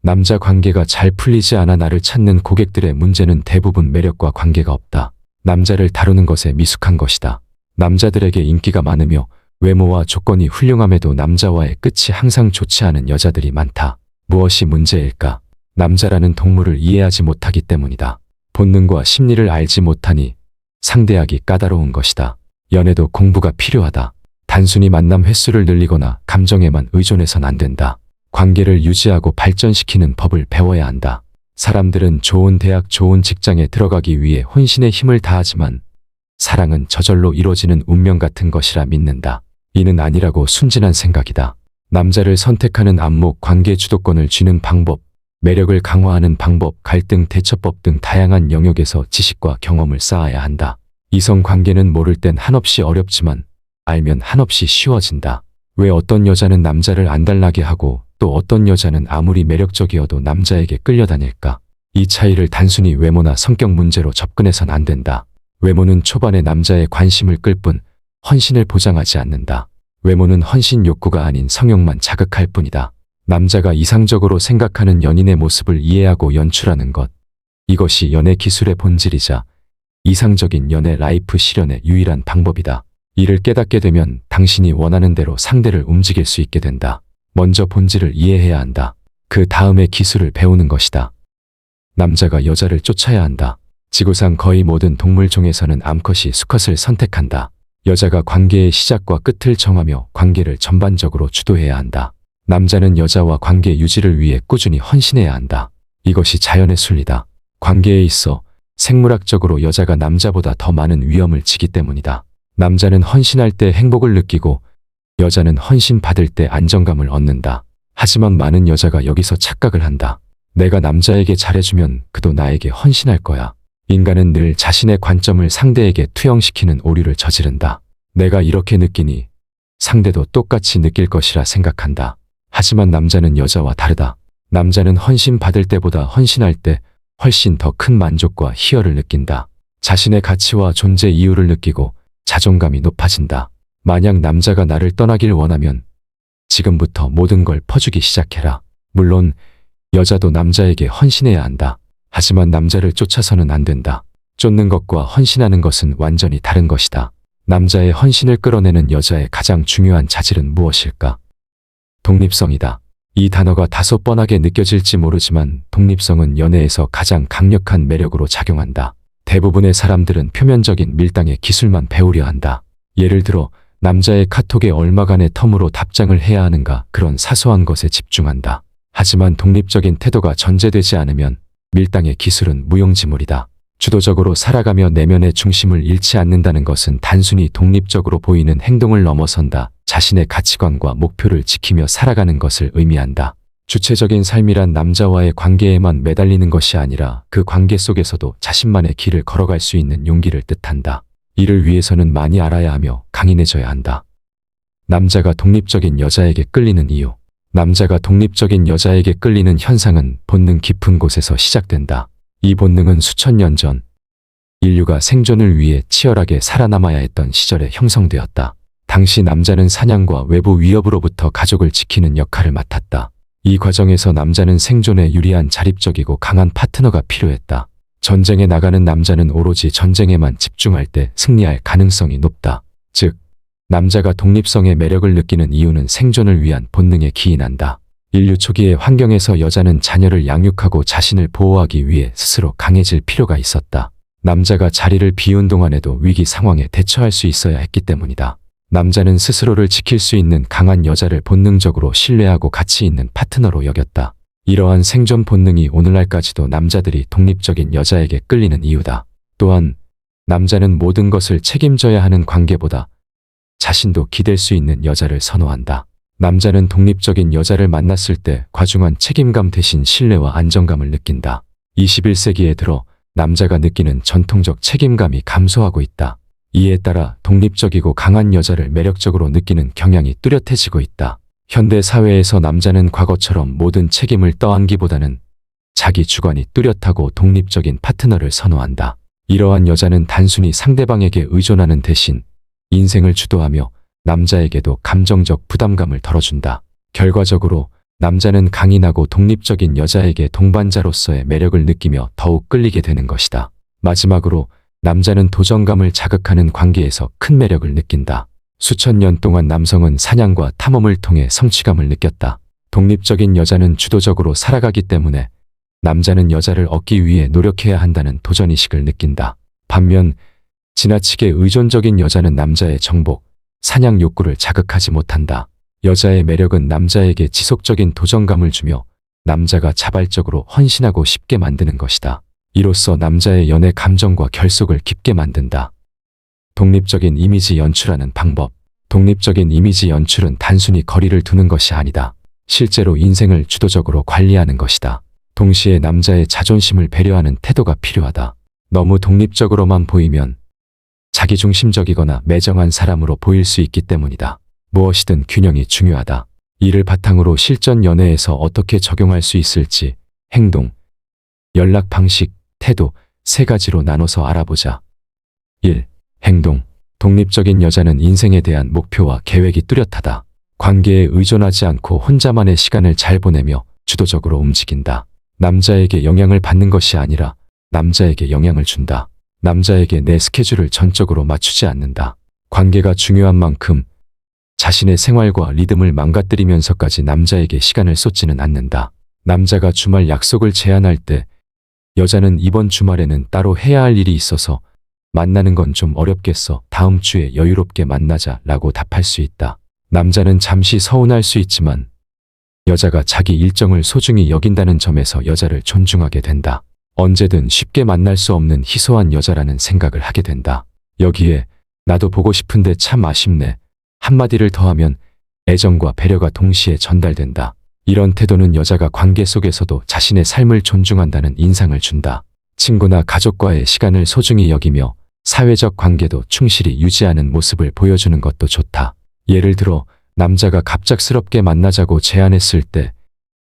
남자 관계가 잘 풀리지 않아 나를 찾는 고객들의 문제는 대부분 매력과 관계가 없다. 남자를 다루는 것에 미숙한 것이다. 남자들에게 인기가 많으며 외모와 조건이 훌륭함에도 남자와의 끝이 항상 좋지 않은 여자들이 많다. 무엇이 문제일까? 남자라는 동물을 이해하지 못하기 때문이다. 본능과 심리를 알지 못하니 상대하기 까다로운 것이다. 연애도 공부가 필요하다. 단순히 만남 횟수를 늘리거나 감정에만 의존해선 안 된다. 관계를 유지하고 발전시키는 법을 배워야 한다. 사람들은 좋은 대학, 좋은 직장에 들어가기 위해 혼신의 힘을 다하지만 사랑은 저절로 이루어지는 운명 같은 것이라 믿는다. 이는 아니라고 순진한 생각이다. 남자를 선택하는 안목, 관계 주도권을 쥐는 방법, 매력을 강화하는 방법, 갈등 대처법 등 다양한 영역에서 지식과 경험을 쌓아야 한다. 이성 관계는 모를 땐 한없이 어렵지만 알면 한없이 쉬워진다. 왜 어떤 여자는 남자를 안달나게 하고 또 어떤 여자는 아무리 매력적이어도 남자에게 끌려다닐까? 이 차이를 단순히 외모나 성격 문제로 접근해선 안 된다. 외모는 초반에 남자의 관심을 끌 뿐 헌신을 보장하지 않는다. 외모는 헌신 욕구가 아닌 성욕만 자극할 뿐이다. 남자가 이상적으로 생각하는 연인의 모습을 이해하고 연출하는 것. 이것이 연애 기술의 본질이자 이상적인 연애 라이프 실현의 유일한 방법이다. 이를 깨닫게 되면 당신이 원하는 대로 상대를 움직일 수 있게 된다. 먼저 본질을 이해해야 한다. 그 다음에 기술을 배우는 것이다. 남자가 여자를 쫓아야 한다. 지구상 거의 모든 동물종에서는 암컷이 수컷을 선택한다. 여자가 관계의 시작과 끝을 정하며 관계를 전반적으로 주도해야 한다. 남자는 여자와 관계 유지를 위해 꾸준히 헌신해야 한다. 이것이 자연의 순리다. 관계에 있어 생물학적으로 여자가 남자보다 더 많은 위험을 지기 때문이다. 남자는 헌신할 때 행복을 느끼고 여자는 헌신 받을 때 안정감을 얻는다. 하지만 많은 여자가 여기서 착각을 한다. 내가 남자에게 잘해주면 그도 나에게 헌신할 거야. 인간은 늘 자신의 관점을 상대에게 투영시키는 오류를 저지른다. 내가 이렇게 느끼니 상대도 똑같이 느낄 것이라 생각한다. 하지만 남자는 여자와 다르다. 남자는 헌신 받을 때보다 헌신할 때 훨씬 더 큰 만족과 희열을 느낀다. 자신의 가치와 존재 이유를 느끼고 자존감이 높아진다. 만약 남자가 나를 떠나길 원하면 지금부터 모든 걸 퍼주기 시작해라. 물론 여자도 남자에게 헌신해야 한다. 하지만 남자를 쫓아서는 안 된다. 쫓는 것과 헌신하는 것은 완전히 다른 것이다. 남자의 헌신을 끌어내는 여자의 가장 중요한 자질은 무엇일까? 독립성이다. 이 단어가 다소 뻔하게 느껴질지 모르지만 독립성은 연애에서 가장 강력한 매력으로 작용한다. 대부분의 사람들은 표면적인 밀당의 기술만 배우려 한다. 예를 들어 남자의 카톡에 얼마간의 텀으로 답장을 해야 하는가, 그런 사소한 것에 집중한다. 하지만 독립적인 태도가 전제되지 않으면 밀당의 기술은 무용지물이다. 주도적으로 살아가며 내면의 중심을 잃지 않는다는 것은 단순히 독립적으로 보이는 행동을 넘어선다. 자신의 가치관과 목표를 지키며 살아가는 것을 의미한다. 주체적인 삶이란 남자와의 관계에만 매달리는 것이 아니라 그 관계 속에서도 자신만의 길을 걸어갈 수 있는 용기를 뜻한다. 이를 위해서는 많이 알아야 하며 강인해져야 한다. 남자가 독립적인 여자에게 끌리는 이유. 남자가 독립적인 여자에게 끌리는 현상은 본능 깊은 곳에서 시작된다. 이 본능은 수천 년 전 인류가 생존을 위해 치열하게 살아남아야 했던 시절에 형성되었다. 당시 남자는 사냥과 외부 위협으로부터 가족을 지키는 역할을 맡았다. 이 과정에서 남자는 생존에 유리한 자립적이고 강한 파트너가 필요했다. 전쟁에 나가는 남자는 오로지 전쟁에만 집중할 때 승리할 가능성이 높다. 즉, 남자가 독립성의 매력을 느끼는 이유는 생존을 위한 본능에 기인한다. 인류 초기의 환경에서 여자는 자녀를 양육하고 자신을 보호하기 위해 스스로 강해질 필요가 있었다. 남자가 자리를 비운 동안에도 위기 상황에 대처할 수 있어야 했기 때문이다. 남자는 스스로를 지킬 수 있는 강한 여자를 본능적으로 신뢰하고 가치 있는 파트너로 여겼다. 이러한 생존 본능이 오늘날까지도 남자들이 독립적인 여자에게 끌리는 이유다. 또한 남자는 모든 것을 책임져야 하는 관계보다 자신도 기댈 수 있는 여자를 선호한다. 남자는 독립적인 여자를 만났을 때 과중한 책임감 대신 신뢰와 안정감을 느낀다. 21세기에 들어 남자가 느끼는 전통적 책임감이 감소하고 있다. 이에 따라 독립적이고 강한 여자를 매력적으로 느끼는 경향이 뚜렷해지고 있다. 현대 사회에서 남자는 과거처럼 모든 책임을 떠안기보다는 자기 주관이 뚜렷하고 독립적인 파트너를 선호한다. 이러한 여자는 단순히 상대방에게 의존하는 대신 인생을 주도하며 남자에게도 감정적 부담감을 덜어준다. 결과적으로 남자는 강인하고 독립적인 여자에게 동반자로서의 매력을 느끼며 더욱 끌리게 되는 것이다. 마지막으로 남자는 도전감을 자극하는 관계에서 큰 매력을 느낀다. 수천 년 동안 남성은 사냥과 탐험을 통해 성취감을 느꼈다. 독립적인 여자는 주도적으로 살아가기 때문에 남자는 여자를 얻기 위해 노력해야 한다는 도전의식을 느낀다. 반면 지나치게 의존적인 여자는 남자의 정복, 사냥 욕구를 자극하지 못한다. 여자의 매력은 남자에게 지속적인 도전감을 주며 남자가 자발적으로 헌신하고 싶게 만드는 것이다. 이로써 남자의 연애 감정과 결속을 깊게 만든다. 독립적인 이미지 연출하는 방법. 독립적인 이미지 연출은 단순히 거리를 두는 것이 아니다. 실제로 인생을 주도적으로 관리하는 것이다. 동시에 남자의 자존심을 배려하는 태도가 필요하다. 너무 독립적으로만 보이면 자기중심적이거나 매정한 사람으로 보일 수 있기 때문이다. 무엇이든 균형이 중요하다. 이를 바탕으로 실전 연애에서 어떻게 적용할 수 있을지 행동, 연락 방식, 태도 세 가지로 나눠서 알아보자. 1. 행동. 독립적인 여자는 인생에 대한 목표와 계획이 뚜렷하다. 관계에 의존하지 않고 혼자만의 시간을 잘 보내며 주도적으로 움직인다. 남자에게 영향을 받는 것이 아니라 남자에게 영향을 준다. 남자에게 내 스케줄을 전적으로 맞추지 않는다. 관계가 중요한 만큼 자신의 생활과 리듬을 망가뜨리면서까지 남자에게 시간을 쏟지는 않는다. 남자가 주말 약속을 제안할 때 여자는 이번 주말에는 따로 해야 할 일이 있어서 만나는 건 좀 어렵겠어. 다음 주에 여유롭게 만나자 라고 답할 수 있다. 남자는 잠시 서운할 수 있지만 여자가 자기 일정을 소중히 여긴다는 점에서 여자를 존중하게 된다. 언제든 쉽게 만날 수 없는 희소한 여자라는 생각을 하게 된다. 여기에 나도 보고 싶은데 참 아쉽네. 한마디를 더하면 애정과 배려가 동시에 전달된다. 이런 태도는 여자가 관계 속에서도 자신의 삶을 존중한다는 인상을 준다. 친구나 가족과의 시간을 소중히 여기며 사회적 관계도 충실히 유지하는 모습을 보여주는 것도 좋다. 예를 들어 남자가 갑작스럽게 만나자고 제안했을 때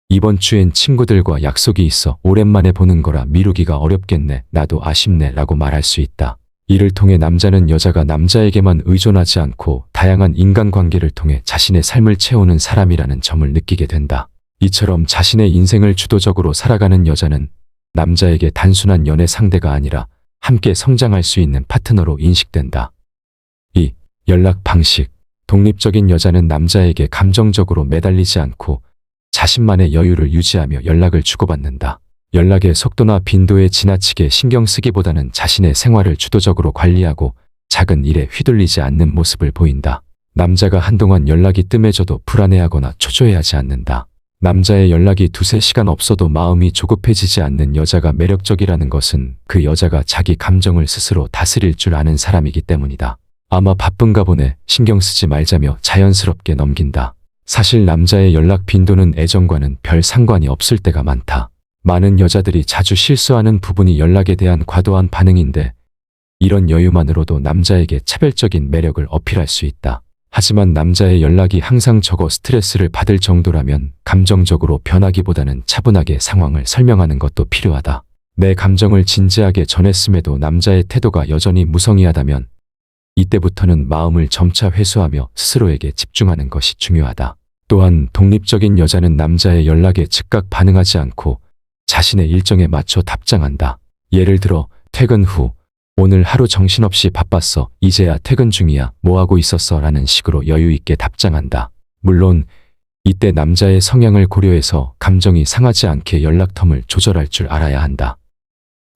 이번 주엔 친구들과 약속이 있어 오랜만에 보는 거라 미루기가 어렵겠네. 나도 아쉽네 라고 말할 수 있다. 이를 통해 남자는 여자가 남자에게만 의존하지 않고 다양한 인간관계를 통해 자신의 삶을 채우는 사람이라는 점을 느끼게 된다. 이처럼 자신의 인생을 주도적으로 살아가는 여자는 남자에게 단순한 연애 상대가 아니라 함께 성장할 수 있는 파트너로 인식된다. 2. 연락 방식. 독립적인 여자는 남자에게 감정적으로 매달리지 않고 자신만의 여유를 유지하며 연락을 주고받는다. 연락의 속도나 빈도에 지나치게 신경 쓰기보다는 자신의 생활을 주도적으로 관리하고 작은 일에 휘둘리지 않는 모습을 보인다. 남자가 한동안 연락이 뜸해져도 불안해하거나 초조해하지 않는다. 남자의 연락이 두세 시간 없어도 마음이 조급해지지 않는 여자가 매력적이라는 것은 그 여자가 자기 감정을 스스로 다스릴 줄 아는 사람이기 때문이다. 아마 바쁜가 보네. 신경 쓰지 말자며 자연스럽게 넘긴다. 사실 남자의 연락 빈도는 애정과는 별 상관이 없을 때가 많다. 많은 여자들이 자주 실수하는 부분이 연락에 대한 과도한 반응인데 이런 여유만으로도 남자에게 차별적인 매력을 어필할 수 있다. 하지만 남자의 연락이 항상 적어 스트레스를 받을 정도라면 감정적으로 변하기보다는 차분하게 상황을 설명하는 것도 필요하다. 내 감정을 진지하게 전했음에도 남자의 태도가 여전히 무성의하다면 이때부터는 마음을 점차 회수하며 스스로에게 집중하는 것이 중요하다. 또한 독립적인 여자는 남자의 연락에 즉각 반응하지 않고 자신의 일정에 맞춰 답장한다. 예를 들어 퇴근 후 오늘 하루 정신없이 바빴어. 이제야 퇴근 중이야. 뭐하고 있었어? 라는 식으로 여유 있게 답장한다. 물론 이때 남자의 성향을 고려해서 감정이 상하지 않게 연락 텀을 조절할 줄 알아야 한다.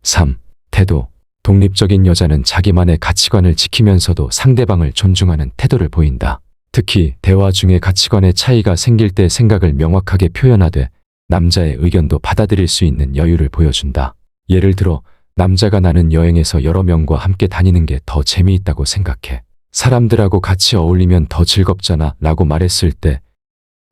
3. 태도. 독립적인 여자는 자기만의 가치관을 지키면서도 상대방을 존중하는 태도를 보인다. 특히 대화 중에 가치관의 차이가 생길 때 생각을 명확하게 표현하되 남자의 의견도 받아들일 수 있는 여유를 보여준다. 예를 들어 남자가 나는 여행에서 여러 명과 함께 다니는 게 더 재미있다고 생각해. 사람들하고 같이 어울리면 더 즐겁잖아 라고 말했을 때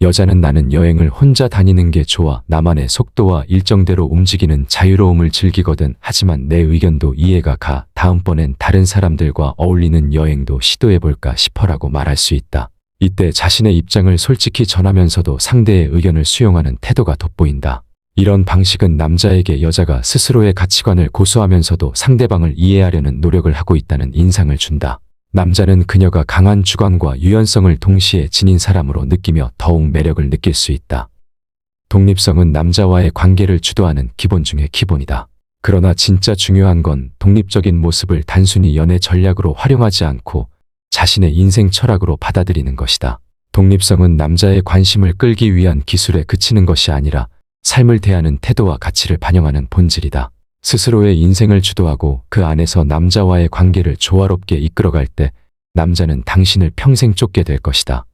여자는 나는 여행을 혼자 다니는 게 좋아. 나만의 속도와 일정대로 움직이는 자유로움을 즐기거든. 하지만 내 의견도 이해가 가. 다음번엔 다른 사람들과 어울리는 여행도 시도해볼까 싶어라고 말할 수 있다. 이때 자신의 입장을 솔직히 전하면서도 상대의 의견을 수용하는 태도가 돋보인다. 이런 방식은 남자에게 여자가 스스로의 가치관을 고수하면서도 상대방을 이해하려는 노력을 하고 있다는 인상을 준다. 남자는 그녀가 강한 주관과 유연성을 동시에 지닌 사람으로 느끼며 더욱 매력을 느낄 수 있다. 독립성은 남자와의 관계를 주도하는 기본 중의 기본이다. 그러나 진짜 중요한 건 독립적인 모습을 단순히 연애 전략으로 활용하지 않고 자신의 인생 철학으로 받아들이는 것이다. 독립성은 남자의 관심을 끌기 위한 기술에 그치는 것이 아니라 삶을 대하는 태도와 가치를 반영하는 본질이다. 스스로의 인생을 주도하고 그 안에서 남자와의 관계를 조화롭게 이끌어갈 때 남자는 당신을 평생 쫓게 될 것이다.